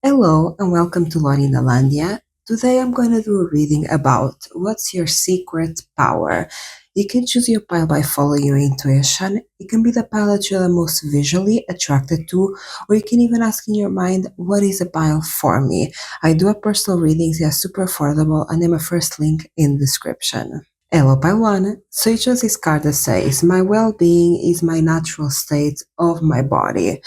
Hello and welcome to Laurindalandia. Today I'm going to do a reading about what's your secret power. You can choose your pile by following your intuition. It can be the pile that you're the most visually attracted to, or you can even ask in your mind, what is a pile for me? I do a personal readings, they are super affordable, and then my first link in the description. Hello, pile one. So you chose this card that says, my well-being is my natural state of my body.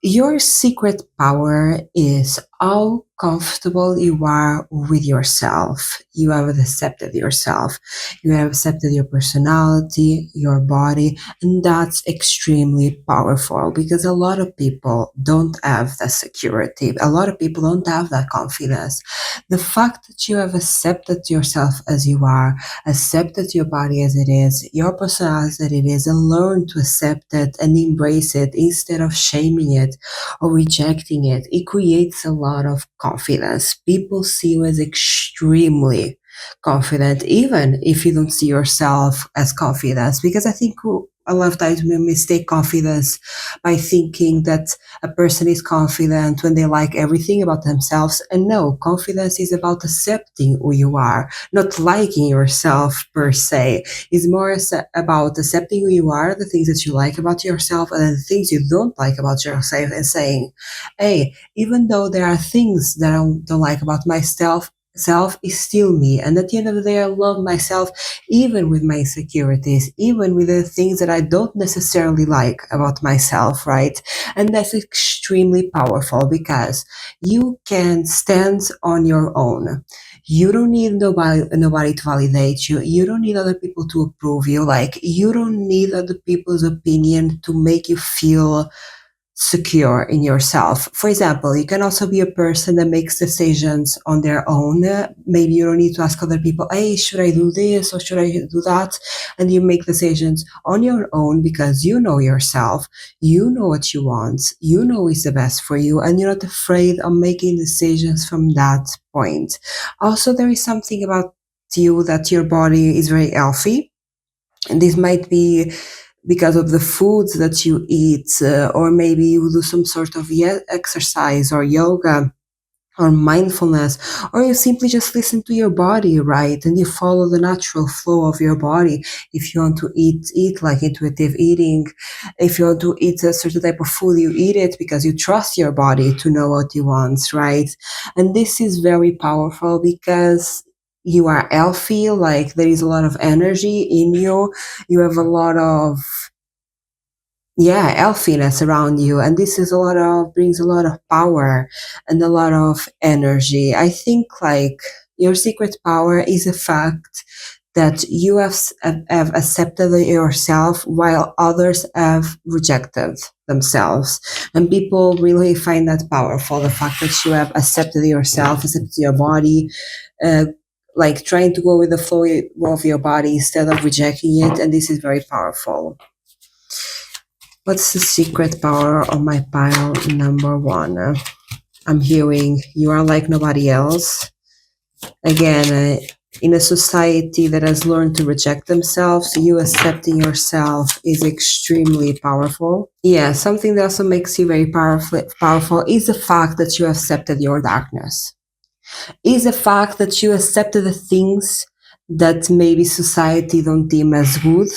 Your secret power is how comfortable you are with yourself. You have accepted yourself. You have accepted your personality, your body, and that's extremely powerful because a lot of people don't have that security. A lot of people don't have that confidence. The fact that you have accepted yourself as you are, accepted your body as it is, your personality as it is, and learn to accept it and embrace it instead of shaming it or rejecting it, it creates a lot of confidence. People see you as extremely confident, even if you don't see yourself as confident. Because I think a lot of times we mistake confidence by thinking that a person is confident when they like everything about themselves. And no, confidence is about accepting who you are, not liking yourself per se. It's more about accepting who you are, the things that you like about yourself, and the things you don't like about yourself, and saying, hey, even though there are things that I don't like about myself, self is still me, and at the end of the day I love myself even with my insecurities, even with the things that I don't necessarily like about myself, right? And that's extremely powerful because you can stand on your own. You don't need nobody to validate you. You don't need other people to approve you. Like, you don't need other people's opinion to make you feel secure in yourself. For example, you can also be a person that makes decisions on their own. Maybe you don't need to ask other people, hey, should I do this or should I do that? And you make decisions on your own because you know yourself. You know what you want. You know is the best for you, and you're not afraid of making decisions from that point. Also, there is something about you that your body is very healthy. And this might be because of the foods that you eat, or maybe you do some sort of exercise or yoga or mindfulness, or you simply just listen to your body, right? And you follow the natural flow of your body. If you want to eat like intuitive eating. If you want to eat a certain type of food, you eat it because you trust your body to know what you want, right? And this is very powerful because you are healthy, like there is a lot of energy in you. You have a lot of healthiness around you, and this is a lot of brings a lot of power and a lot of energy. I think like your secret power is the fact that you have accepted yourself while others have rejected themselves, and people really find that powerful, the fact that you have accepted yourself, accepted your body, uh, like trying to go with the flow of your body instead of rejecting it, and this is very powerful. What's the secret power of my pile number one? I'm hearing you are like nobody else. Again, in a society that has learned to reject themselves, you accepting yourself is extremely powerful. Yeah, something that also makes you very powerful is the fact that you accepted your darkness. Is the fact that you accepted the things that maybe society don't deem as good,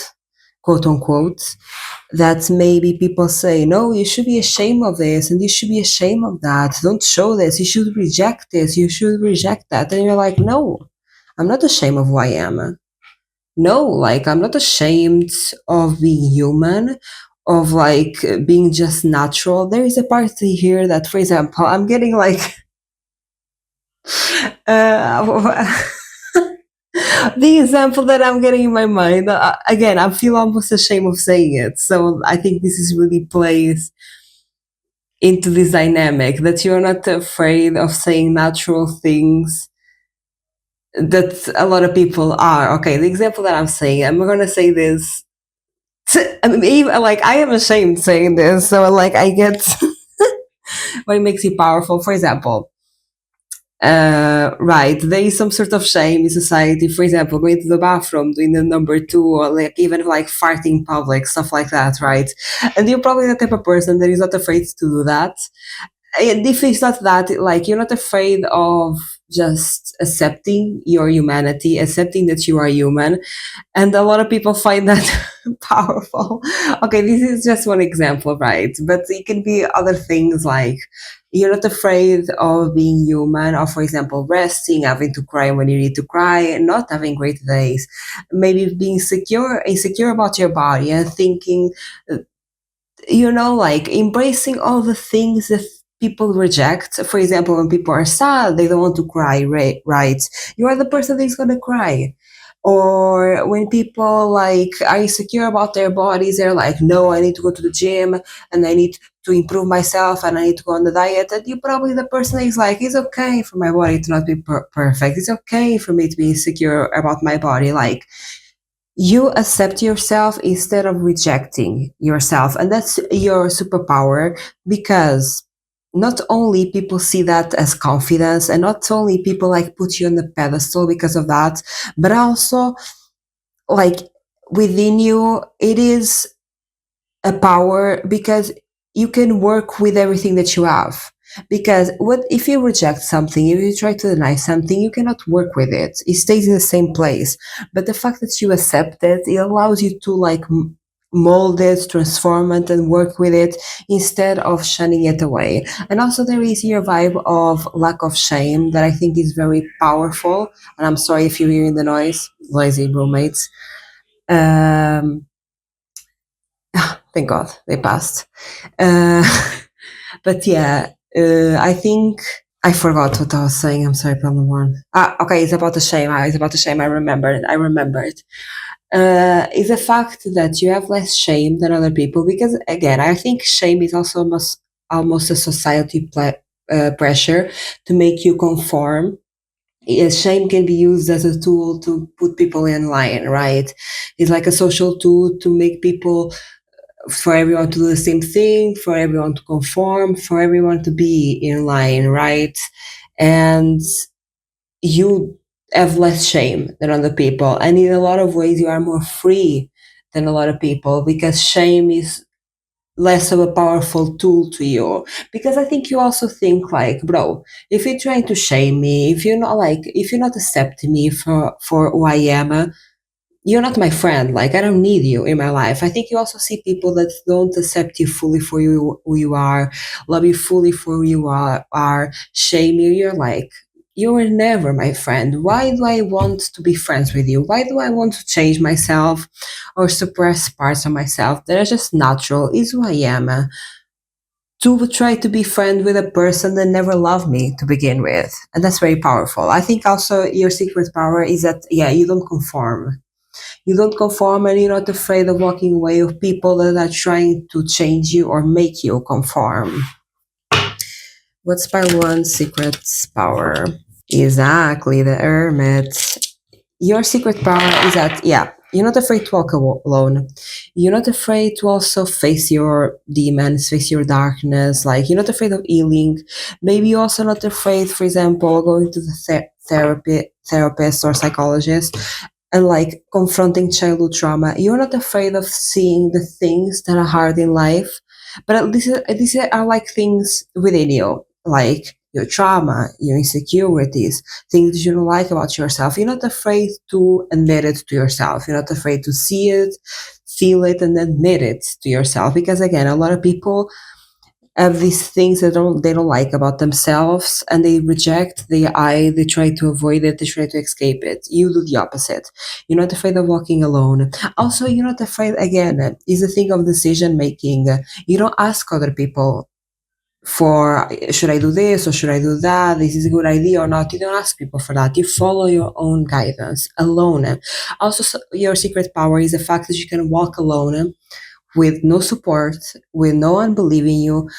quote unquote, that maybe people say, no, you should be ashamed of this and you should be ashamed of that. Don't show this. You should reject this. You should reject that. And you're like, no, I'm not ashamed of who I am. No, like, I'm not ashamed of being human, of like being just natural. There is a part here that, for example, I'm getting like, uh, the example that I'm getting in my mind, again, I feel almost ashamed of saying it. So I think this is really plays into this dynamic that you're not afraid of saying natural things that a lot of people are. Okay, the example that I'm saying, I'm going to say this. I mean, even, like, I am ashamed saying this. So, like, I get what makes you powerful. For example, right, there is some sort of shame in society, for example, going to the bathroom, doing the number two, or like even like farting in public, stuff like that, right? And you're probably the type of person that is not afraid to do that. if it's not that, like, you're not afraid of just accepting your humanity, accepting that you are human. And a lot of people find that powerful. Okay, this is just one example, right? But it can be other things, like you're not afraid of being human, or for example, resting, having to cry when you need to cry, not having great days, maybe being insecure about your body, and thinking, like embracing all the things that people reject. For example, when people are sad, they don't want to cry, right? You are the person that's going to cry. Or when people like are insecure about their bodies, they're like, no, I need to go to the gym and I need to improve myself and I need to go on the diet. And you're probably the person that is like, it's okay for my body to not be perfect. It's okay for me to be insecure about my body. Like, you accept yourself instead of rejecting yourself, and that's your superpower, because not only people see that as confidence, and not only people like put you on the pedestal because of that, but also like within you it is a power, because you can work with everything that you have. Because what if you reject something, if you try to deny something, you cannot work with it, it stays in the same place. But the fact that you accept it, it allows you to like mold it, transform it, and work with it instead of shunning it away. And also there is your vibe of lack of shame that I think is very powerful. And I'm sorry if you're hearing the noise, lazy roommates. um Thank God they passed. Uh, but yeah, I think I forgot what I was saying. I'm sorry, problem one. Okay, it's about the shame. It's about the shame. I remembered. Is the fact that you have less shame than other people, because again, I think shame is also almost a society pressure to make you conform. Shame can be used as a tool to put people in line, right? It's like a social tool to make people, for everyone to do the same thing, for everyone to conform, for everyone to be in line, right? And you have less shame than other people. And in a lot of ways, you are more free than a lot of people, because shame is less of a powerful tool to you. Because I think you also think like, bro, if you're trying to shame me, if you're not accepting me for who I am, you're not my friend. Like, I don't need you in my life. I think you also see people that don't accept you fully for you, who you are, love you fully for who you are, shame you. You're like, you were never my friend. Why do I want to be friends with you? Why do I want to change myself or suppress parts of myself that are just natural? Is who I am. To try to be friend with a person that never loved me to begin with. And that's very powerful. I think also your secret power is that, yeah, you don't conform. You don't conform, and you're not afraid of walking away of people that are trying to change you or make you conform. What's my one secret power? Exactly, the hermit. Your secret power is that, yeah, you're not afraid to walk alone. You're not afraid to also face your demons, face your darkness. Like, you're not afraid of healing. Maybe you're also not afraid, for example, going to the therapist or psychologist and like confronting childhood trauma. You're not afraid of seeing the things that are hard in life, but at least these are like things within you, like your trauma, your insecurities, things you don't like about yourself. You're not afraid to admit it to yourself. You're not afraid to see it, feel it, and admit it to yourself. Because again, a lot of people have these things that they don't like about themselves, and they reject, they try to avoid it, they try to escape it. You do the opposite. You're not afraid of walking alone. Also, you're not afraid, again, is the thing of decision making. You don't ask other people for, should I do this or should I do that, this is a good idea or not. You don't ask people for that. You follow your own guidance alone. Also, your secret power is the fact that you can walk alone with no support, with no one believing you.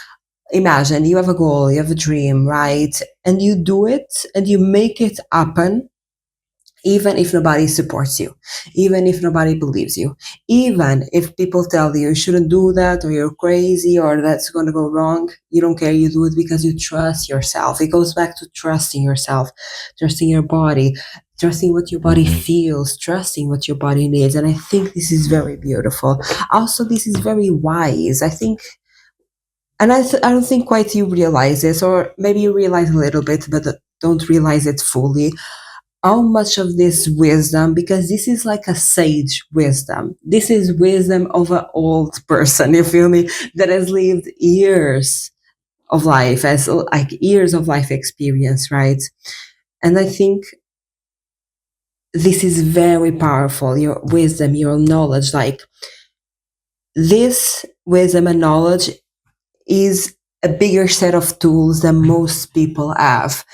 Imagine you have a goal, you have a dream, right? And you do it and you make it happen, even if nobody supports you, even if nobody believes you, even if people tell you you shouldn't do that, or you're crazy, or that's going to go wrong. You don't care. You do it because you trust yourself. It goes back to trusting yourself, trusting your body, trusting what your body feels, trusting what your body needs. And I think this is very beautiful. Also, this is very wise. I think And I don't think quite you realize this, or maybe you realize a little bit, but don't realize it fully. How much of this wisdom, because this is like a sage wisdom. This is wisdom of an old person, you feel me, that has lived years of life, as like years of life experience, right? And I think this is very powerful. Your wisdom, your knowledge, like this wisdom and knowledge is a bigger set of tools than most people have.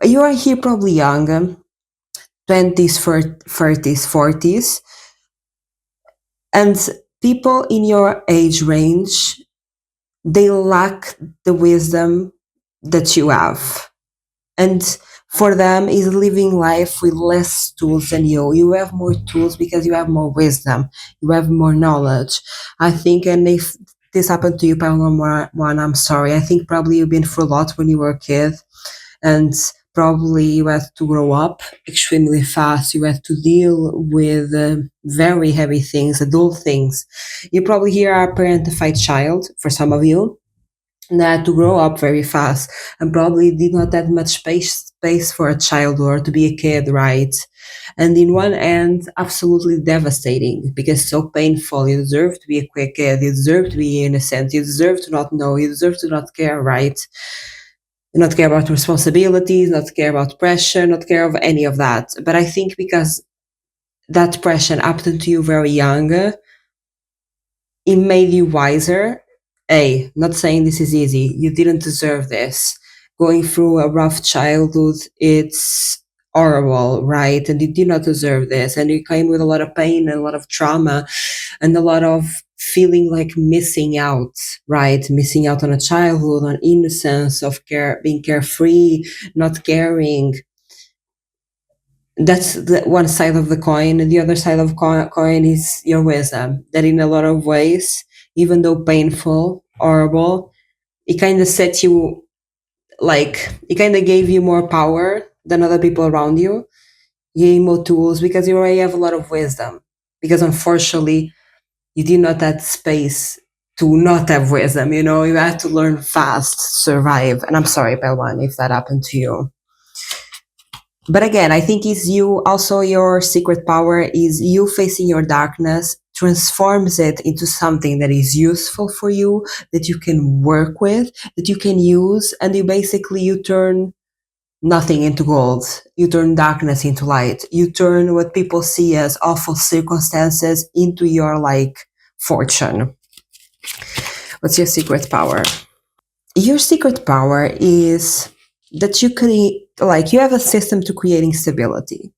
You are here probably young, 20s, 30s, 40s, and people in your age range, they lack the wisdom that you have. And for them is living life with less tools than you. You have more tools because you have more wisdom, you have more knowledge, I think. And if this happened to you, Paloma, one, I'm sorry. I think probably you've been through a lot when you were a kid, and probably you had to grow up extremely fast. You had to deal with very heavy things, adult things. You probably here are a parentified child for some of you, that to grow up very fast, and probably did not have much space for a child or to be a kid, right? And in one end, absolutely devastating because so painful. You deserve to be a quick kid, you deserve to be innocent, you deserve to not know, you deserve to not care, right? Not care about responsibilities, not care about pressure, not care of any of that. But I think because that pressure happened to you very young, it made you wiser. A, not saying this is easy. You didn't deserve this. Going through a rough childhood, it's horrible, right? And you did not deserve this. And you came with a lot of pain and a lot of trauma and a lot of feeling like missing out, right? Missing out on a childhood, on innocence, of care, being carefree, not caring. That's the one side of the coin, and the other side of coin is your wisdom, that in a lot of ways, even though painful, horrible, it kind of set you, like it kind of gave you more power than other people around you. You gave more tools because you already have a lot of wisdom, because unfortunately you did not have space to not have wisdom. You had to learn fast, survive. And I'm sorry, Pelwan, if that happened to you. But again, I think is you also, your secret power is you facing your darkness transforms it into something that is useful for you, that you can work with, that you can use, and you turn nothing into gold. You turn darkness into light. You turn what people see as awful circumstances into your like fortune. What's your secret power? Your secret power is that you can, like, you have a system to creating stability.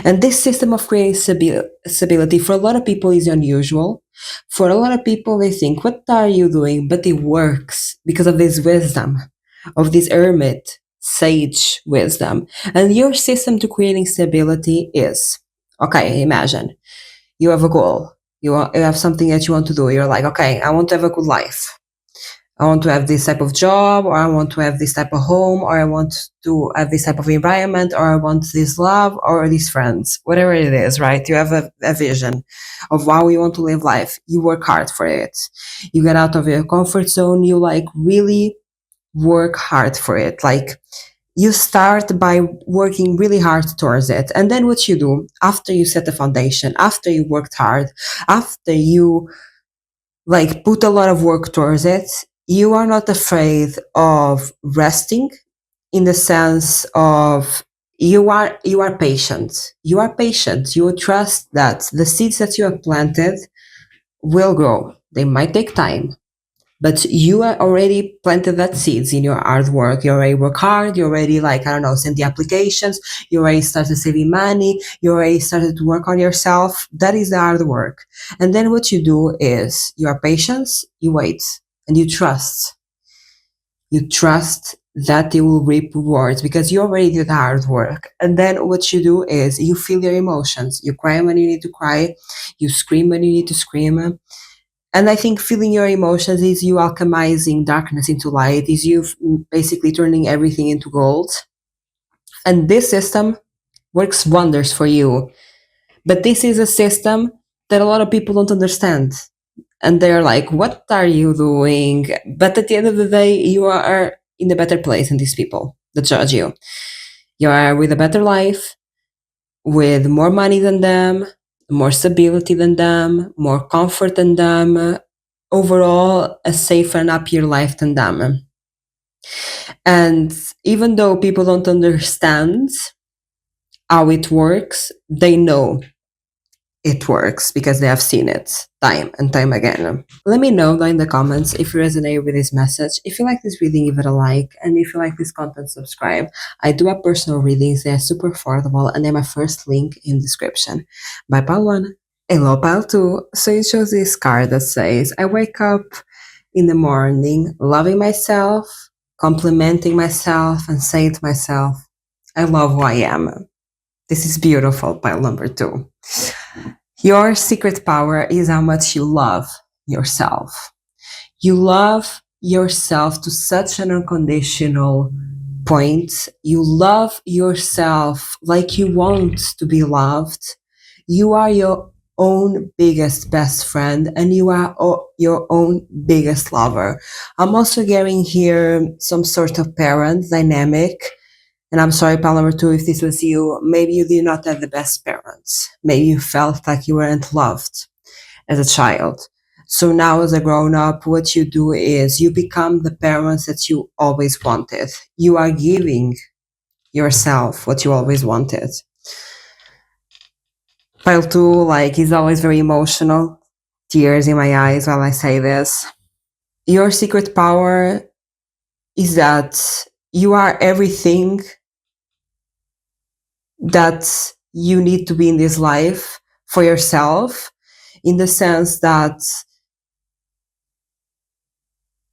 And this system of creating stability for a lot of people is unusual. For a lot of people, they think, what are you doing? But it works because of this wisdom, of this hermit, sage wisdom. And your system to creating stability is, okay, imagine you have a goal. You have something that you want to do. You're like, okay, I want to have a good life. I want to have this type of job, or I want to have this type of home, or I want to have this type of environment, or I want this love, or these friends, whatever it is, right? You have a vision of how you want to live life. You work hard for it. You get out of your comfort zone. You like really work hard for it. Like you start by working really hard towards it. And then what you do after you set the foundation, after you worked hard, after you like put a lot of work towards it, you are not afraid of resting, in the sense of you are patient. You trust that the seeds that you have planted will grow. They might take time, but you are already planted that seeds in your hard work. You already work hard. You already, like, I don't know, send the applications. You already started saving money. You already started to work on yourself. That is the hard work. And then what you do is you are patient, you wait, and you trust. You trust that they will reap rewards because you already did the hard work. And then what you do is you feel your emotions. You cry when you need to cry. You scream when you need to scream. And I think feeling your emotions is you alchemizing darkness into light, is you basically turning everything into gold. And this system works wonders for you. But this is a system that a lot of people don't understand. and they're like, what are you doing? But at the end of the day, you are in a better place than these people that judge you. You are with a better life, with more money than them, more stability than them, more comfort than them, overall a safer and happier life than them. And even though people don't understand how it works, they know it works because they have seen it time and time again. Let me know down in the comments if you resonate with this message. If you like this reading, give it a like. And if you like this content, subscribe. I do have personal readings. They are super affordable and they're my first link in description. Bye, pile one. Hello, pile two. So it shows this card that says, I wake up in the morning loving myself, complimenting myself, and saying to myself, I love who I am. This is beautiful, pile number two. Your secret power is how much you love yourself. You love yourself to such an unconditional point. You love yourself like you want to be loved. You are your own biggest best friend and you are your own biggest lover. I'm also getting here some sort of parent dynamic. And I'm sorry, pal number two, if this was you, maybe you did not have the best parents. Maybe you felt like you weren't loved as a child. So now as a grown up, what you do is you become the parents that you always wanted. You are giving yourself what you always wanted. Pile two, like, is always very emotional. Tears in my eyes while I say this. Your secret power is that you are everything that you need to be in this life for yourself, in the sense that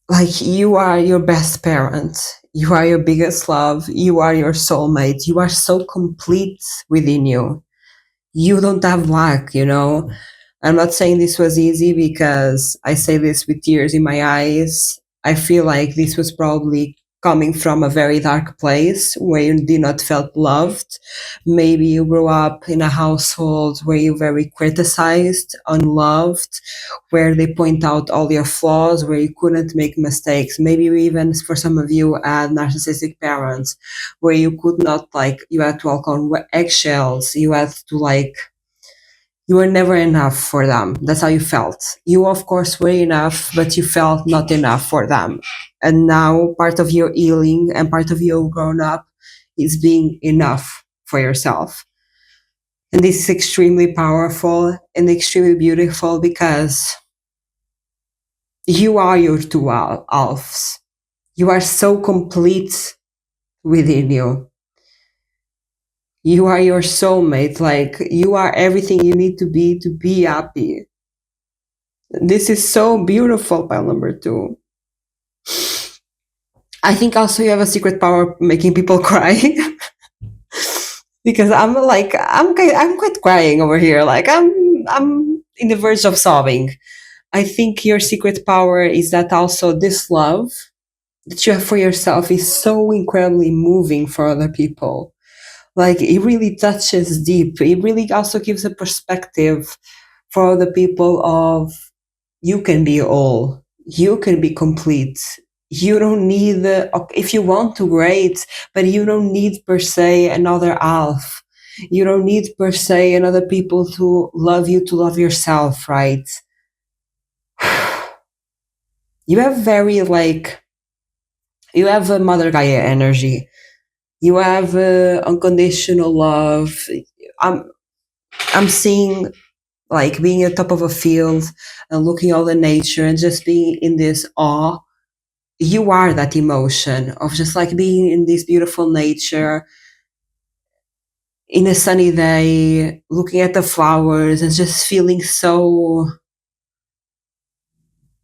like you are your best parent, you are your biggest love, you are your soulmate, you are so complete within you. You don't have lack, you know. I'm not saying this was easy because I say this with tears in my eyes. I feel like this was probably coming from a very dark place where you did not felt loved. Maybe you grew up in a household where you very criticized, unloved, where they point out all your flaws, where you couldn't make mistakes. Maybe you even, for some of you, had narcissistic parents where you could not, like, you had to walk on eggshells. You had to, like, you were never enough for them. That's how you felt. You, of course, were enough, but you felt not enough for them. And now part of your healing and part of your grown up is being enough for yourself. And this is extremely powerful and extremely beautiful because you are your two halves. You are so complete within you. You are your soulmate. Like, you are everything you need to be happy. This is so beautiful, pile number two. I think also you have a secret power making people cry. Because I'm quite crying over here. Like, I'm in the verge of sobbing. I think your secret power is that also this love that you have for yourself is so incredibly moving for other people. Like, it really touches deep. It really also gives a perspective for other people of, you can be all, you can be complete. You don't need if you want to, great, but you don't need per se another half. You don't need per se another people to love yourself, right? You have very, like, you have a Mother Gaia energy. You have unconditional love. I'm I'm seeing, like, being at top of a field and looking all the nature and just being in this awe. You are that emotion of just like being in this beautiful nature in a sunny day, looking at the flowers and just feeling so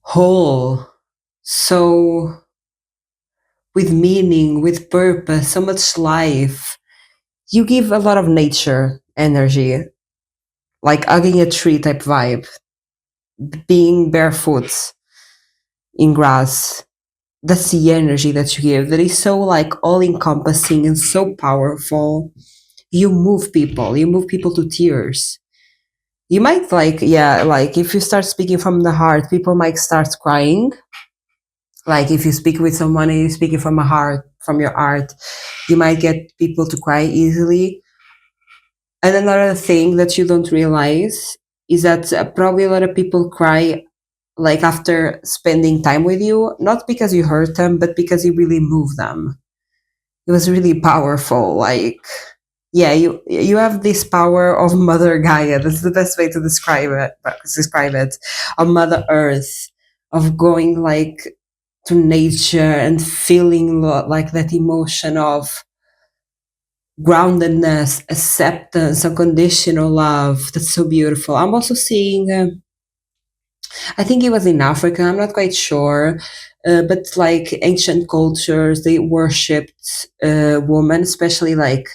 whole, so with meaning, with purpose, so much life. You give a lot of nature energy, like hugging a tree type vibe, being barefoot in grass. That's the energy that you give, that is so, like, all encompassing and so powerful. You move people to tears. You might like, yeah, like if you start speaking from the heart, people might start crying. Like if you speak with someone and you're speaking from a heart, from your heart, you might get people to cry easily. And another thing that you don't realize is that probably a lot of people cry like after spending time with you, not because you hurt them, but because you really move them. It was really powerful. Like, yeah, you have this power of Mother Gaia. That's the best way to describe it. Of Mother Earth, of going like to nature and feeling like that emotion of groundedness, acceptance, unconditional love. That's so beautiful. I'm also seeing. I think it was in Africa. I'm not quite sure. But like ancient cultures, they worshipped women, especially like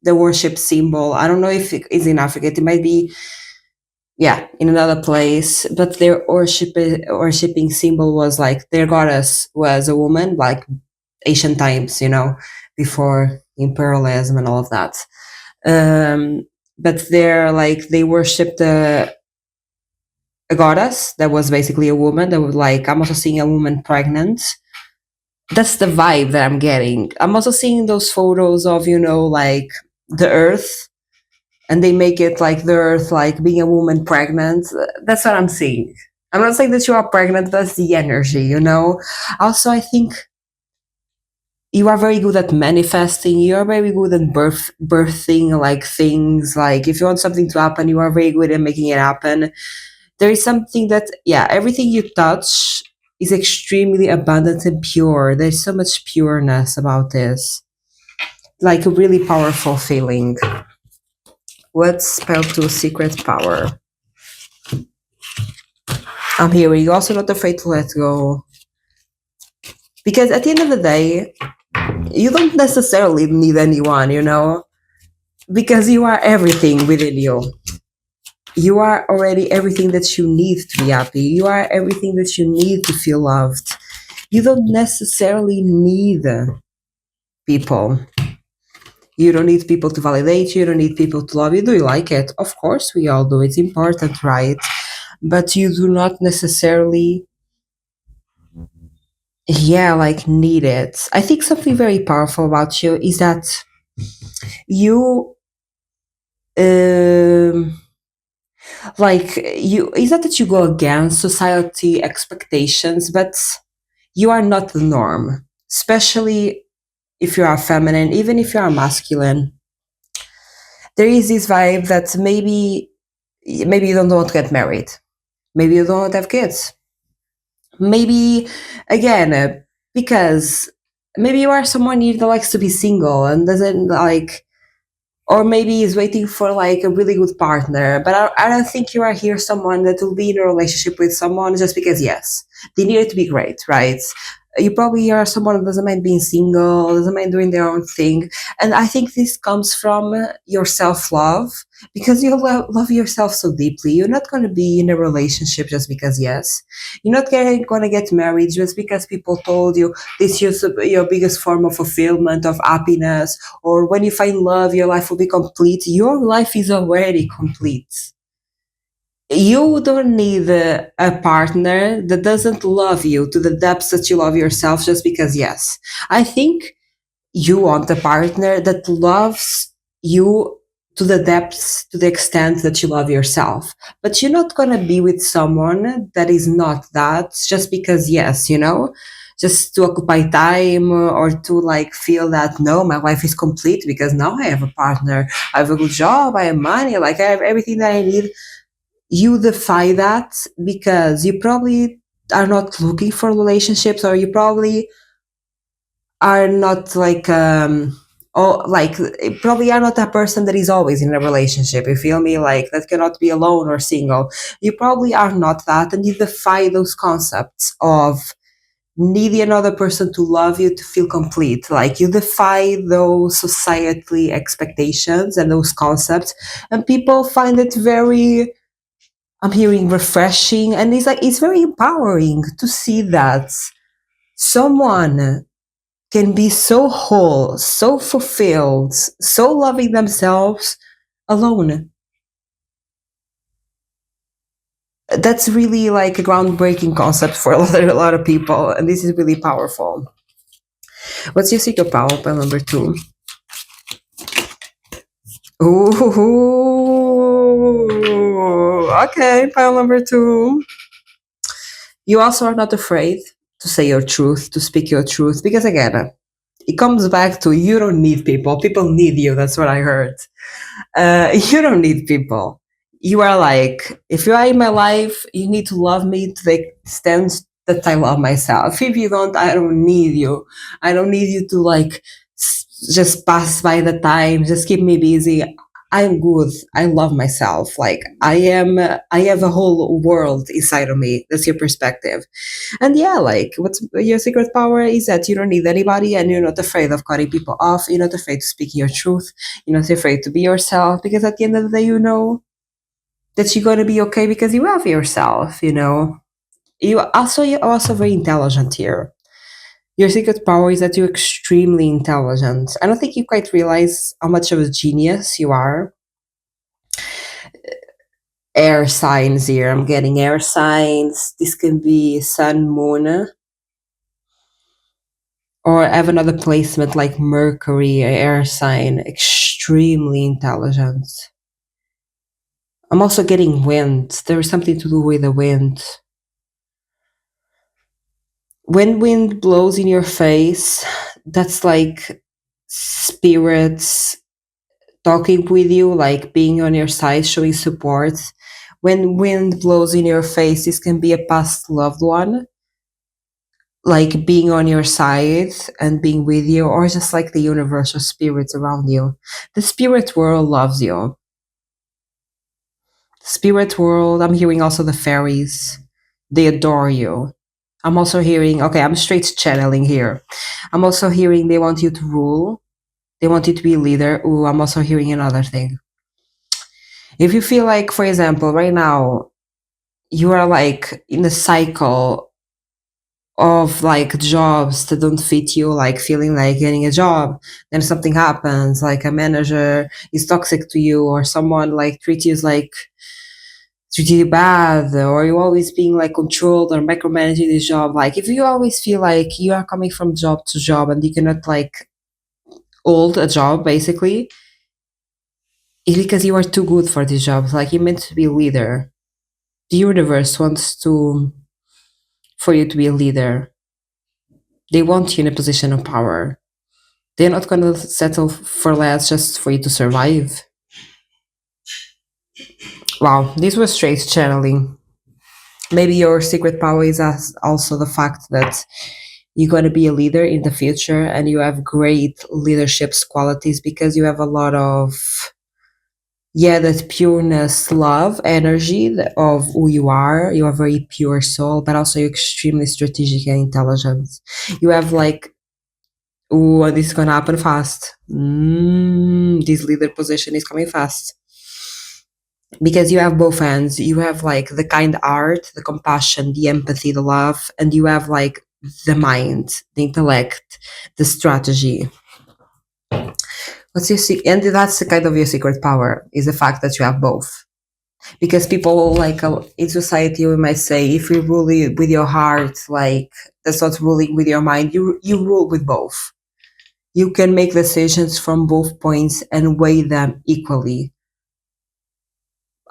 the worship symbol. I don't know if it is in Africa. It might be, yeah, in another place. But their worshipping symbol was like their goddess was a woman, like ancient times, before imperialism and all of that. Um, but they're like they worshipped a goddess that was basically a woman that was like I'm also seeing a woman pregnant. That's the vibe that I'm getting. I'm also seeing those photos of like the earth, and they make it like the earth like being a woman pregnant. That's what I'm seeing. I'm not saying that you are pregnant, that's the energy. Also, I think you are very good at manifesting. You are very good at birthing like things. Like if you want something to happen, you are very good at making it happen. There is something that, yeah, everything you touch is extremely abundant and pure. There's so much pureness about this. Like a really powerful feeling. What's spell to secret power? I'm hearing you're also not afraid to let go. Because at the end of the day, you don't necessarily need anyone. Because you are everything within you. You are already everything that you need to be happy. You are everything that you need to feel loved. You don't necessarily need people. You don't need people to validate you. You don't need people to love you. Do you like it? Of course, we all do. It's important, right? But you do not necessarily, yeah, like need it. I think something very powerful about you is that you, um, like, you, is not that you go against society expectations, but you are not the norm, especially if you are feminine, even if you are masculine. There is this vibe that maybe you don't want to get married. Maybe you don't want to have kids. Maybe, again, because maybe you are someone that likes to be single and doesn't like, or maybe is waiting for like a really good partner. But I don't think you are here someone that will be in a relationship with someone just because yes, they need it to be great, right? You probably are someone that doesn't mind being single, doesn't mind doing their own thing, and I think this comes from your self love because you love yourself so deeply. You're not going to be in a relationship just because yes. You're not going to get married just because people told you this is your biggest form of fulfillment, of happiness, or when you find love, your life will be complete. Your life is already complete. You don't need a partner that doesn't love you to the depths that you love yourself just because, yes. I think you want a partner that loves you to the depths, to the extent that you love yourself. But you're not going to be with someone that is not that just because, yes. Just to occupy time or to like feel that no, my life is complete because now I have a partner, I have a good job, I have money, like I have everything that I need. You defy that because you probably are not looking for relationships, or you probably are not like like probably are not a person that is always in a relationship, you feel me, like that cannot be alone or single. You probably are not that, and you defy those concepts of needing another person to love you to feel complete. Like you defy those societally expectations and those concepts, and people find it very, I'm hearing, refreshing, and it's like it's very empowering to see that someone can be so whole, so fulfilled, so loving themselves alone. That's really like a groundbreaking concept for a lot of people, and this is really powerful. What's your secret power? Pile number two. Ooh, okay, pile number two. You also are not afraid to say your truth, to speak your truth, because again, it comes back to you don't need people. People need you. That's what I heard. You don't need people. You are like, if you are in my life, you need to love me to the extent that I love myself. If you don't, I don't need you. I don't need you to like just pass by the time, just keep me busy. I'm good. I love myself. Like I have a whole world inside of me. That's your perspective. And yeah, like what's your secret power is that you don't need anybody and you're not afraid of cutting people off. You're not afraid to speak your truth. You're not afraid to be yourself because at the end of the day, you know that you're going to be okay because you have yourself, you know. You're also very intelligent here. Your secret power is that you're extremely intelligent. I don't think you quite realize how much of a genius you are. Air signs here. I'm getting air signs. This can be sun, moon, or have another placement like Mercury, air sign, extremely intelligent. I'm also getting wind. There is something to do with the wind. When wind blows in your face, that's like spirits talking with you, like being on your side, showing support. When wind blows in your face, this can be a past loved one, like being on your side and being with you, or just like the universal spirits around you. The spirit world loves you. Spirit world, I'm hearing also the fairies. They adore you. I'm also hearing, okay, I'm straight channeling here. I'm also hearing they want you to rule. They want you to be a leader. Ooh, I'm also hearing another thing. If you feel like, for example, right now, you are like in a cycle of like jobs that don't fit you, like feeling like getting a job, then something happens, like a manager is toxic to you, or someone like treat you bad, or you always being like controlled or micromanaging this job. Like if you always feel like you are coming from job to job and you cannot like hold a job basically, it's because you are too good for this job. Like you're meant to be a leader. The universe wants to for you to be a leader. They want you in a position of power. They're not gonna settle for less just for you to survive. Wow, this was straight channeling. Maybe your secret power is also the fact that you're going to be a leader in the future and you have great leadership qualities because you have a lot of, yeah, that pureness, love, energy of who you are. You are very pure soul, but also you're extremely strategic and intelligent. You have like, oh, this is going to happen fast. This leader position is coming fast because you have both ends. You have like the kind heart, the compassion, the empathy, the love, and you have like the mind, the intellect, the strategy. And that's the kind of your secret power is the fact that you have both. Because people like in society we might say if you rule with your heart, like that's not ruling with your mind. You rule with both. You can make decisions from both points and weigh them equally.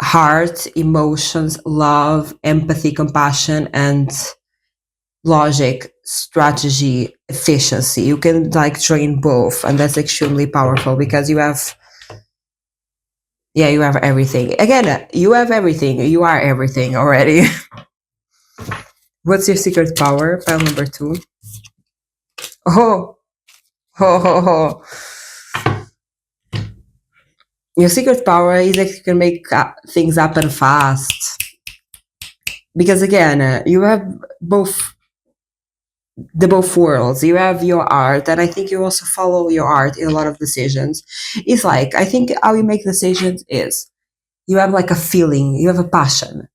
Heart, emotions, love, empathy, compassion, and logic, strategy, efficiency. You can like train both, and that's extremely powerful because you have, yeah, you have everything. Again, you have everything. You are everything already. What's your secret power? Pile number two. Oh, ho, ho, ho. Your secret power is that you can make things happen fast. Because again, you have both the both worlds. You have your art, and I think you also follow your art in a lot of decisions. It's like I think how you make decisions is you have like a feeling, you have a passion,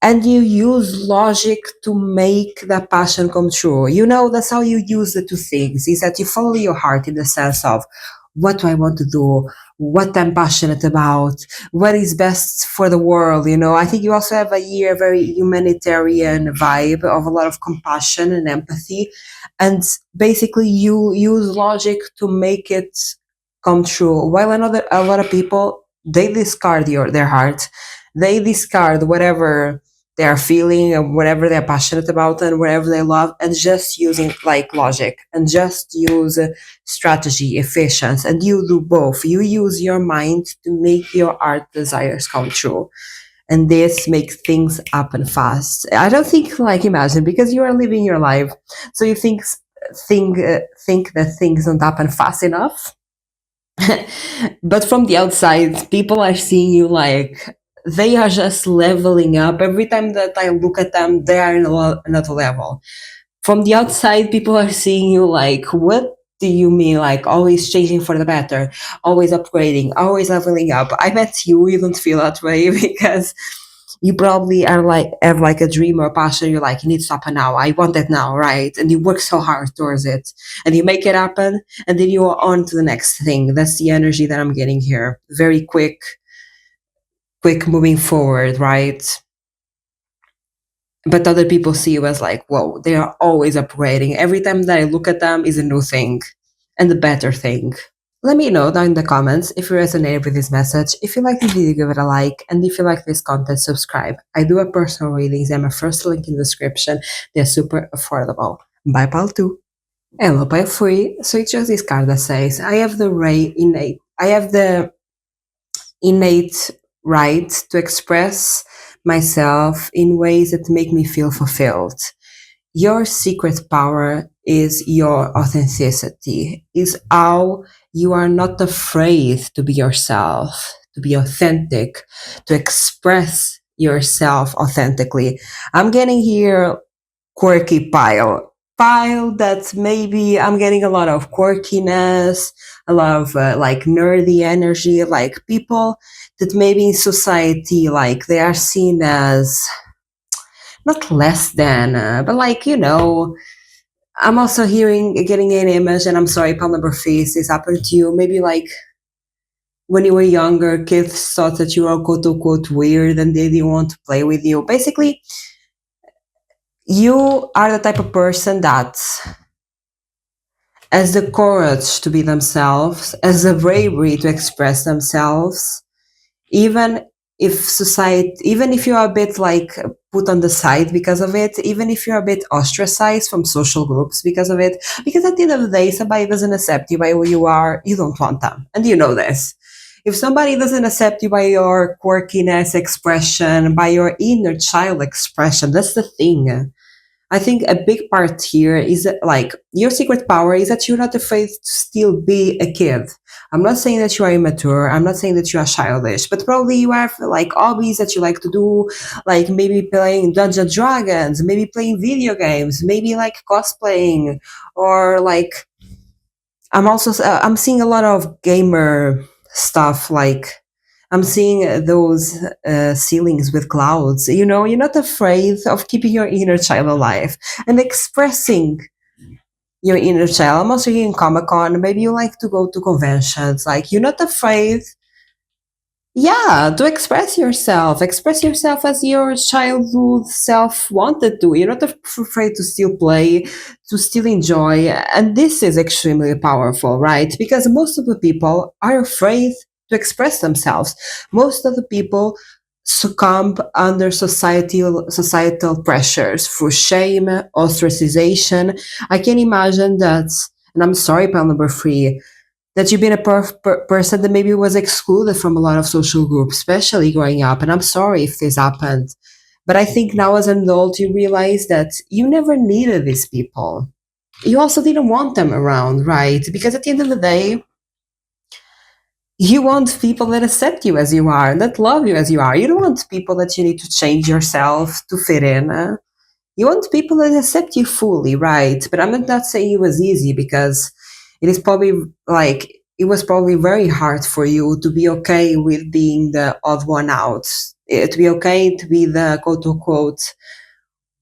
and you use logic to make that passion come true. You know, that's how you use the two things. Is that you follow your heart in the sense of what do I want to do, what I'm passionate about, what is best for the world. I think you also have a year very humanitarian vibe of a lot of compassion and empathy, and basically you use logic to make it come true. While a lot of people, they discard their heart, they discard whatever they are feeling and whatever they're passionate about and whatever they love, and just using like logic and just use strategy, efficiency, and you do both. You use your mind to make your art desires come true, and this makes things happen fast. I don't think, like, imagine, because you are living your life, so you think that things don't happen fast enough. But from the outside, people are seeing you like they are just leveling up. Every time that I look at them, they are in another level. From the outside, people are seeing you like, what do you mean? Like, always changing for the better, always upgrading, always leveling up. I bet you don't feel that way because you probably are like, have like a dream or passion. You're like, you need to happen now. I want it now, right? And you work so hard towards it and you make it happen. And then you are on to the next thing. That's the energy that I'm getting here. Very quick moving forward, right? But other people see you as like, whoa, they are always upgrading. Every time that I look at them is a new thing and a better thing. Let me know down in the comments if you resonated with this message. If you like this video, give it a like. And if you like this content, subscribe. I do have personal readings. I'm a first link in the description. They're super affordable. Buy pal too. Hello, buy free. So it's just this card that says, I have the innate right to express myself in ways that make me feel fulfilled. Your secret power is your authenticity, is how you are not afraid to be yourself, to be authentic, to express yourself authentically. I'm getting here quirky pile that maybe I'm getting a lot of quirkiness, a lot of like nerdy energy, like people that maybe in society like they are seen as not less than, but like, I'm also getting an image, and I'm sorry, palm number face, this happened to you. Maybe like when you were younger, kids thought that you were quote unquote weird and they didn't want to play with you. Basically, you are the type of person that has the courage to be themselves, has the bravery to express themselves, even even if you're a bit like put on the side because of it, even if you're a bit ostracized from social groups because of it, because at the end of the day, somebody doesn't accept you by who you are, you don't want them. And you know this. If somebody doesn't accept you by your quirkiness expression, by your inner child expression, that's the thing. I think a big part here is that, like, your secret power is that you're not afraid to still be a kid. I'm not saying that you are immature. I'm not saying that you are childish, but probably you have like hobbies that you like to do, like maybe playing Dungeons and Dragons, maybe playing video games, maybe like cosplaying, or like I'm seeing a lot of gamer stuff, like I'm seeing those ceilings with clouds. You're not afraid of keeping your inner child alive and expressing your inner child. I'm also in Comic Con. Maybe you like to go to conventions. Like, you're not afraid, yeah, to express yourself as your childhood self wanted to. You're not afraid to still play, to still enjoy, and this is extremely powerful, right? Because most of the people are afraid to express themselves. Most of the people succumb under societal pressures through shame, ostracization. I can imagine that, and I'm sorry, pal number three, that you've been a person that maybe was excluded from a lot of social groups, especially growing up. And I'm sorry if this happened. But I think now as an adult, you realize that you never needed these people. You also didn't want them around, right? Because at the end of the day, you want people that accept you as you are, that love you as you are. You don't want people that you need to change yourself to fit in. You want people that accept you fully, right? But I'm not saying it was easy, because it was probably very hard for you to be okay with being the odd one out, to be okay to be the quote unquote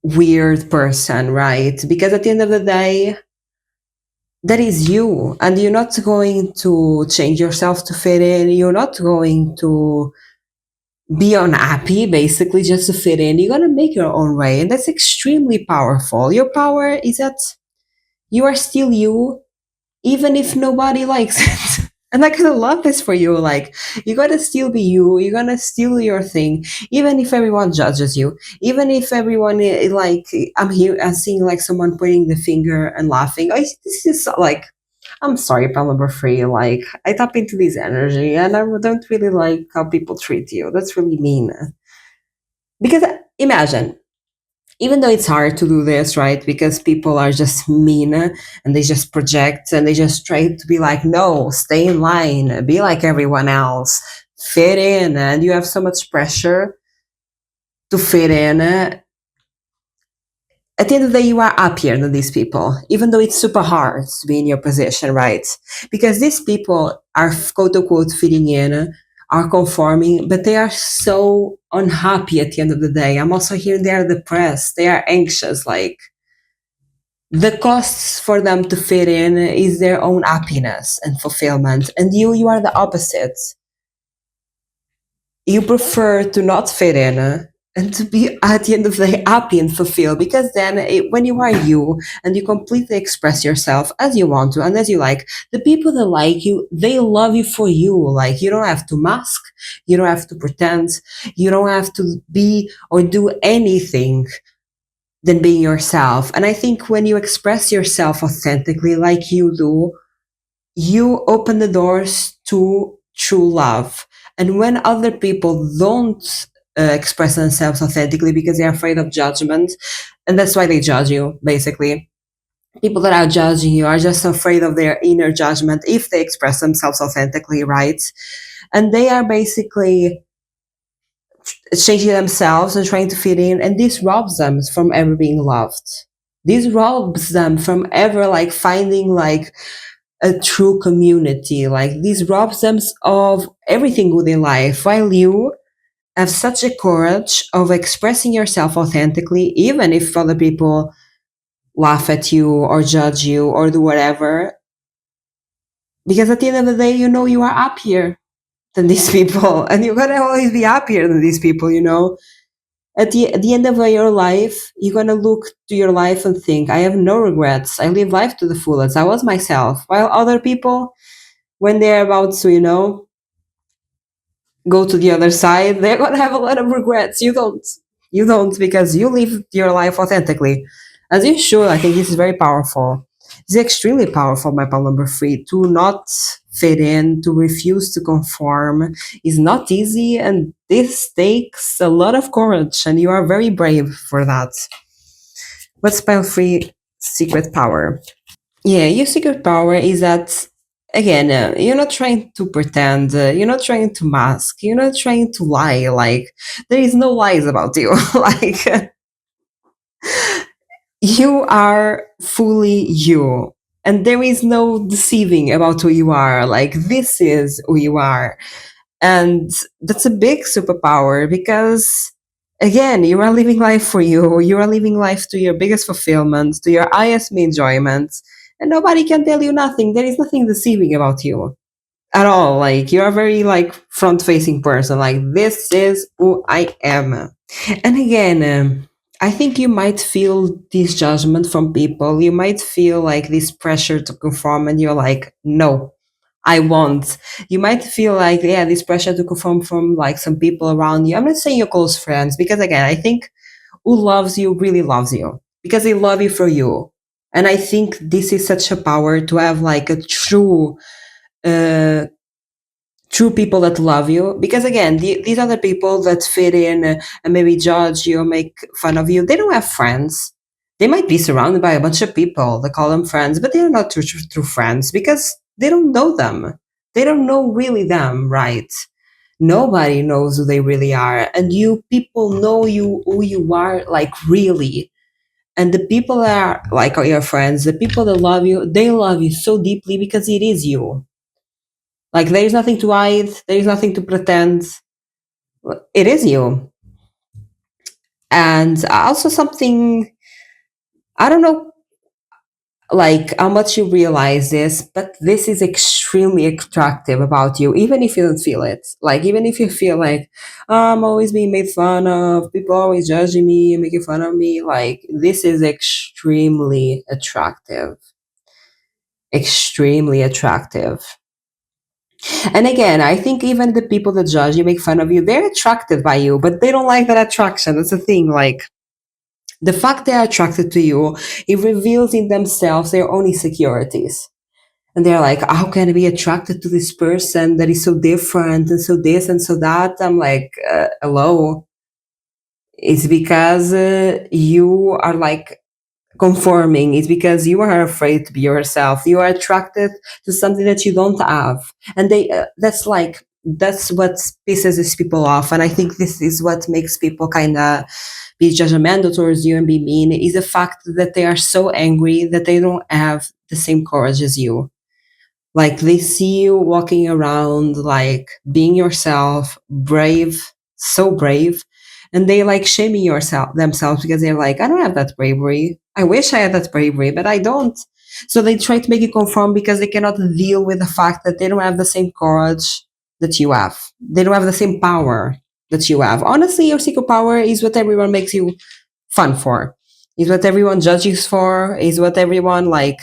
weird person, right? Because at the end of the day, that is you, and you're not going to change yourself to fit in. You're not going to be unhappy basically just to fit in. You're going to make your own way, and that's extremely powerful. Your power is that you are still you, even if nobody likes it. And I kind of love this for you. Like, you gotta still be you. You're gonna steal your thing, even if everyone judges you. Even if everyone like, I'm here, I'm seeing like someone pointing the finger and laughing. This is like, I'm sorry, Pal number three. Like, I tap into this energy, and I don't really like how people treat you. That's really mean. Because imagine, even though it's hard to do this, right? Because people are just mean and they just project and they just try to be like, no, stay in line, be like everyone else, fit in. And you have so much pressure to fit in. At the end of the day, you are happier than these people, even though it's super hard to be in your position, right? Because these people are quote unquote fitting in, are conforming, but they are so unhappy at the end of the day. I'm also hearing they are depressed, they are anxious, like, the costs for them to fit in is their own happiness and fulfillment, and you are the opposite. You prefer to not fit in, and to be at the end of the day happy and fulfilled, because then when you are you and you completely express yourself as you want to and as you like, the people that like you, they love you for you. Like, you don't have to mask, you don't have to pretend, you don't have to be or do anything than being yourself. And I think when you express yourself authentically like you do, you open the doors to true love. And when other people don't express themselves authentically because they're afraid of judgment, and that's why they judge you, basically. People that are judging you are just afraid of their inner judgment if they express themselves authentically, right? And they are basically changing themselves and trying to fit in, and this robs them from ever being loved. This robs them from ever like finding like a true community. Like, this robs them of everything good in life, while you have such a courage of expressing yourself authentically, even if other people laugh at you or judge you or do whatever, because at the end of the day, you know, you are happier than these people, and you're gonna always be happier than these people, you know. At the end of your life, you're gonna look to your life and think, I have no regrets. I live life to the fullest. I was myself. While other people, when they're about to, you know, go to the other side, they're gonna have a lot of regrets. You don't. You don't, because you live your life authentically. As you should. I think this is very powerful. It's extremely powerful, my pal number three. To not fit in, to refuse to conform is not easy, and this takes a lot of courage, and you are very brave for that. What's pile three secret power? Yeah, your secret power is that, again, you're not trying to pretend, you're not trying to mask, you're not trying to lie. Like, there is no lies about you. Like, you are fully you. And there is no deceiving about who you are. Like, this is who you are. And that's a big superpower because, again, you are living life for you. You are living life to your biggest fulfillment, to your highest enjoyment. And nobody can tell you nothing. There is nothing deceiving about you at all. Like, you're a very like front facing person. Like, this is who I am. And again, I think you might feel this judgment from people. You might feel like this pressure to conform, and you're like, no, I won't. You might feel like, yeah, this pressure to conform from like some people around you. I'm not saying your close friends, because again, I think who loves you really loves you because they love you for you. And I think this is such a power to have like a uh, true people that love you, because again, these other people that fit in and maybe judge you or make fun of you, they don't have friends. They might be surrounded by a bunch of people that call them friends, but they're not true friends because they don't know them. They don't know really them, right? Nobody knows who they really are, and you people know you who you are, like, really. And the people that are like your friends, the people that love you, they love you so deeply because it is you. Like, there is nothing to hide, there is nothing to pretend. It is you. And also something, I don't know, like how much you realize this, but this is extremely attractive about you, even if you don't feel it. Like, even if you feel like, "Oh, I'm always being made fun of, people always judging me and making fun of me," like, this is extremely attractive. Extremely attractive. And again, I think even the people that judge you, make fun of you, they're attracted by you, but they don't like that attraction. That's the thing. Like, the fact they're attracted to you, it reveals in themselves their own insecurities. And they're like, how can I be attracted to this person that is so different and so this and so that? I'm like, hello. It's because you are like conforming. It's because you are afraid to be yourself. You are attracted to something that you don't have. And that's what pisses these people off. And I think this is what makes people kind of be judgmental towards you and be mean, is the fact that they are so angry that they don't have the same courage as you. Like, they see you walking around, like, being yourself, brave, so brave, and they like shaming yourself themselves because they're like, I don't have that bravery. I wish I had that bravery, but I don't. So they try to make you conform because they cannot deal with the fact that they don't have the same courage that you have. They don't have the same power that you have. Honestly, your secret power is what everyone makes you fun for. Is what everyone judges for. Is what everyone like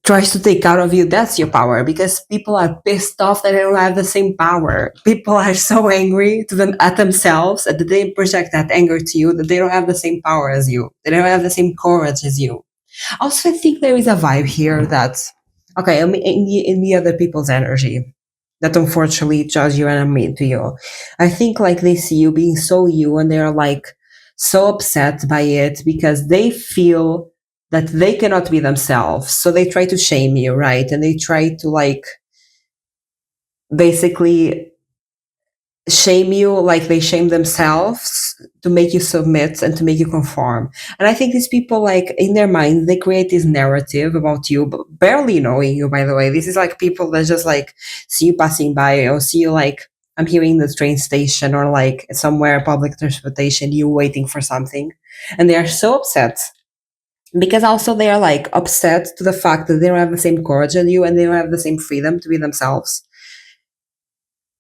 tries to take out of you. That's your power, because people are pissed off that they don't have the same power. People are so angry to them at themselves that they project that anger to you, that they don't have the same power as you. They don't have the same courage as you. Also, I think there is a vibe here that, okay, I mean, in the other people's energy that unfortunately judge you and are mean to you. I think like they see you being so you and they're like so upset by it because they feel that they cannot be themselves. So they try to shame you, right? And they try to like basically shame you like they shame themselves to make you submit and to make you conform. And I think these people, like, in their mind, they create this narrative about you, but barely knowing you, by the way. This is like people that just like see you passing by or see you like, I'm here in the train station or like somewhere public transportation, you waiting for something. And they are so upset because also they are like upset to the fact that they don't have the same courage as you and they don't have the same freedom to be themselves,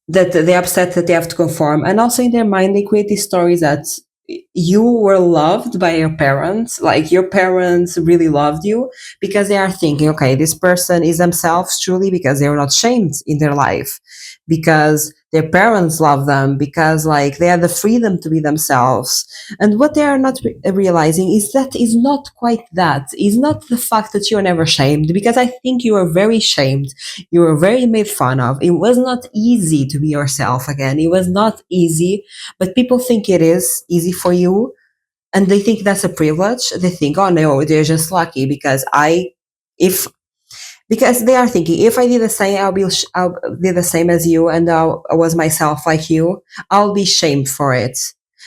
that they're upset that they have to conform. And also in their mind, they create these stories that you were loved by your parents, like your parents really loved you, because they are thinking, okay, this person is themselves truly because they were not shamed in their life, because their parents love them, because like they have the freedom to be themselves. And what they are not realizing is that is not quite that. Is not the fact that you're never shamed, because I think you are very shamed. You were very made fun of. It was not easy to be yourself again. It was not easy, but people think it is easy for you. And they think that's a privilege. They think, oh no, they're just lucky because if, because they are thinking, if I did the same, I'll be the same as you and I was myself like you, I'll be shamed for it.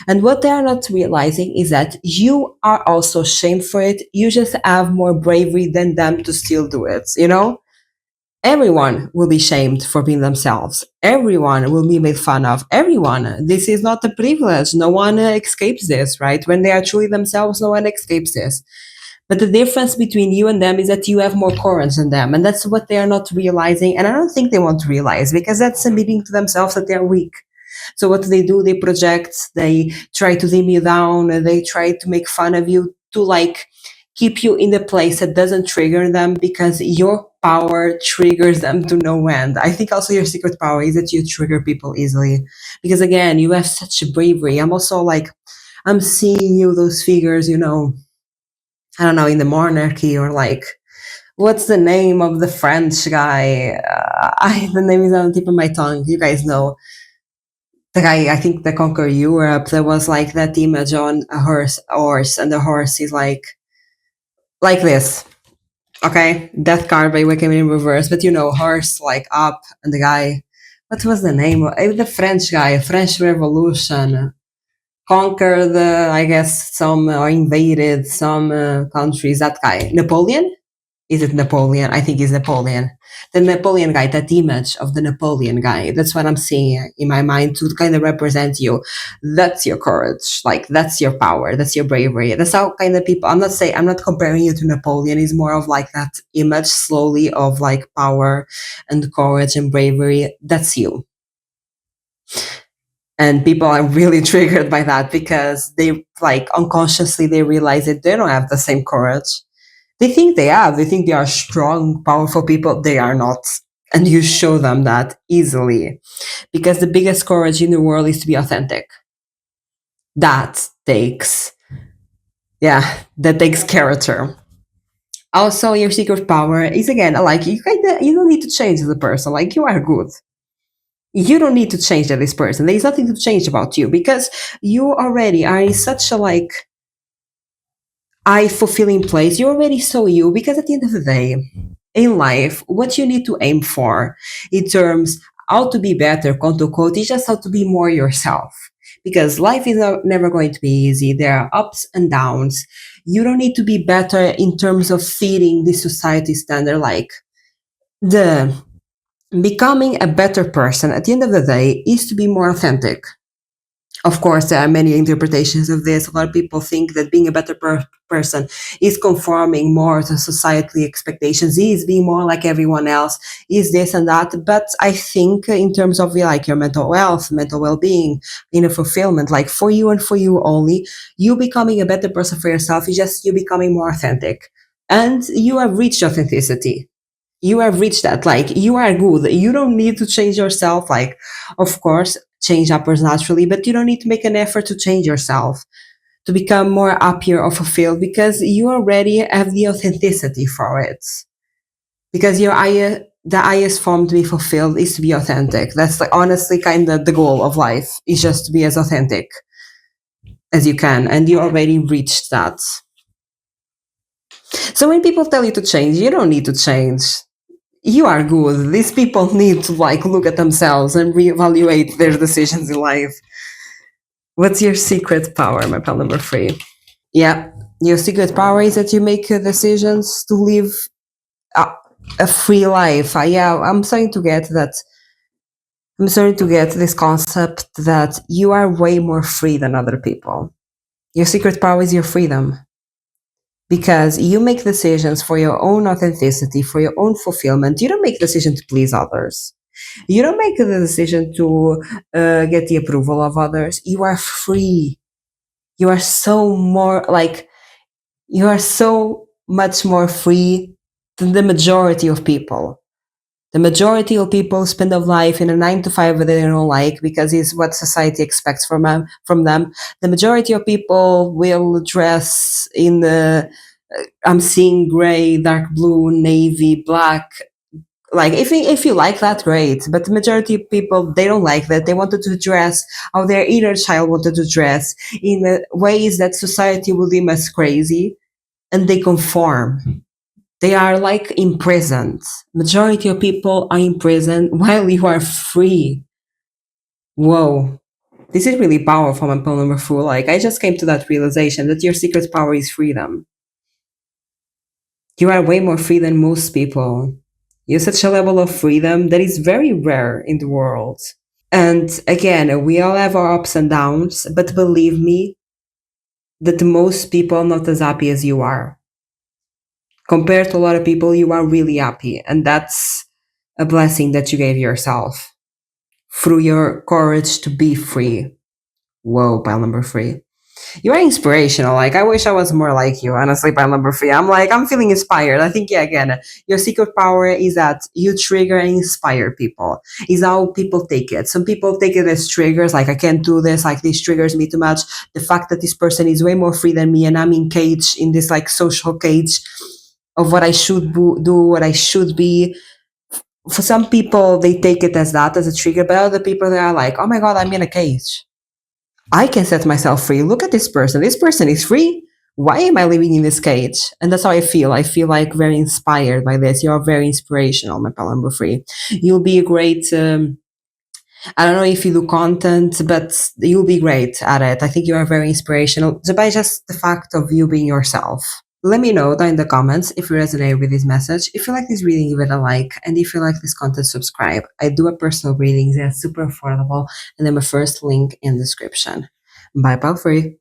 And what they are not realizing is that you are also shamed for it. You just have more bravery than them to still do it, you know? Everyone will be shamed for being themselves. Everyone will be made fun of. Everyone. This is not a privilege. No one escapes this, right? When they are truly themselves, no one escapes this. But the difference between you and them is that you have more courage than them. And that's what they are not realizing. And I don't think they want to realize, because that's admitting to themselves that they're weak. So what do? They project, they try to dim you down, they try to make fun of you to like keep you in the place that doesn't trigger them, because your power triggers them to no end. I think also your secret power is that you trigger people easily, because again, you have such bravery. I'm also like, I'm seeing you, those figures, you know, I don't know, in the monarchy, or like, what's the name of the French guy? The name is on the tip of my tongue. You guys know the guy, I think, that conquered Europe. There was like that image on a horse, and the horse is like this. Okay, that card by way came in reverse, but you know, horse like up, and the guy, what was the name? The French guy, French Revolution, conquered, I guess, some or invaded some countries. That guy, Napoleon. Is it Napoleon? I think it's Napoleon. The Napoleon guy, that image of the Napoleon guy. That's what I'm seeing in my mind to kind of represent you. That's your courage. Like, that's your power. That's your bravery. That's how kind of people, I'm not comparing you to Napoleon. It's more of like that image slowly of like power and courage and bravery. That's you. And people are really triggered by that because they like unconsciously they realize that they don't have the same courage. They think they have. They think they are strong, powerful people. They are not. And you show them that easily. Because the biggest courage in the world is to be authentic. That takes, that takes character. Also, your secret power is again like you don't need to change the person. Like, you are good. You don't need to change this person. There is nothing to change about you because you already are in such a like I fulfilling place. You already saw you because at the end of the day, in life, what you need to aim for in terms how to be better, quote unquote, is just how to be more yourself. Because life is never going to be easy. There are ups and downs. You don't need to be better in terms of fitting the society standard. Like the becoming a better person at the end of the day is to be more authentic. Of course, there are many interpretations of this. A lot of people think that being a better person is conforming more to societal expectations, is being more like everyone else, is this and that. But I think in terms of like your mental health, mental well-being, inner fulfillment, like for you and for you only, you becoming a better person for yourself is just you becoming more authentic. And you have reached authenticity. You have reached that. Like, you are good. You don't need to change yourself. Like, of course, change happens naturally, but you don't need to make an effort to change yourself, to become more happier or fulfilled because you already have the authenticity for it. Because the highest form to be fulfilled is to be authentic. That's like honestly kind of the goal of life, is just to be as authentic as you can. And you already reached that. So when people tell you to change, you don't need to change. You are good. These people need to like look at themselves and reevaluate their decisions in life. What's your secret power, my pal number 3? Yeah, your secret power is that you make decisions to live a, a free life. Yeah, I'm starting to get that. I'm starting to get this concept that you are way more free than other people. Your secret power is your freedom. Because you make decisions for your own authenticity, for your own fulfillment. You don't make decisions to please others. You don't make the decision to get the approval of others. You are free. You are so more like, you are so much more free than the majority of people. The majority of people spend their life in a 9 to 5 that they don't like because it's what society expects from them. The majority of people will dress in the, I'm seeing gray, dark blue, navy, black. Like, if you like that, great. But the majority of people, they don't like that. They wanted to dress how their inner child wanted to dress in ways that society will deem as crazy, and they conform. They are like imprisoned. Majority of people are imprisoned while you are free. Whoa. This is really powerful, my poem number 4. Like, I just came to that realization that your secret power is freedom. You are way more free than most people. You have such a level of freedom that is very rare in the world. And again, we all have our ups and downs, but believe me, that most people are not as happy as you are. Compared to a lot of people, you are really happy. And that's a blessing that you gave yourself through your courage to be free. Whoa, pile number 3. You are inspirational. Like, I wish I was more like you, honestly, pile number 3. I'm feeling inspired. I think, yeah, again, your secret power is that you trigger and inspire people. Is how people take it. Some people take it as triggers, like, I can't do this, like, this triggers me too much. The fact that this person is way more free than me and I'm in cage, in this, like, social cage of what I should do, what I should be. For some people, they take it as that, as a trigger, but other people, they are like, oh my God, I'm in a cage. I can set myself free. Look at this person. This person is free. Why am I living in this cage? And that's how I feel. I feel like very inspired by this. You're very inspirational, my pal number 3. You'll be a great, I don't know if you do content, but you'll be great at it. I think you are very inspirational by just the fact of you being yourself. Let me know down in the comments if you resonate with this message. If you like this reading, give it a like. And if you like this content, subscribe. I do a personal readings. They're super affordable. And then my first link in the description. Bye, pal free.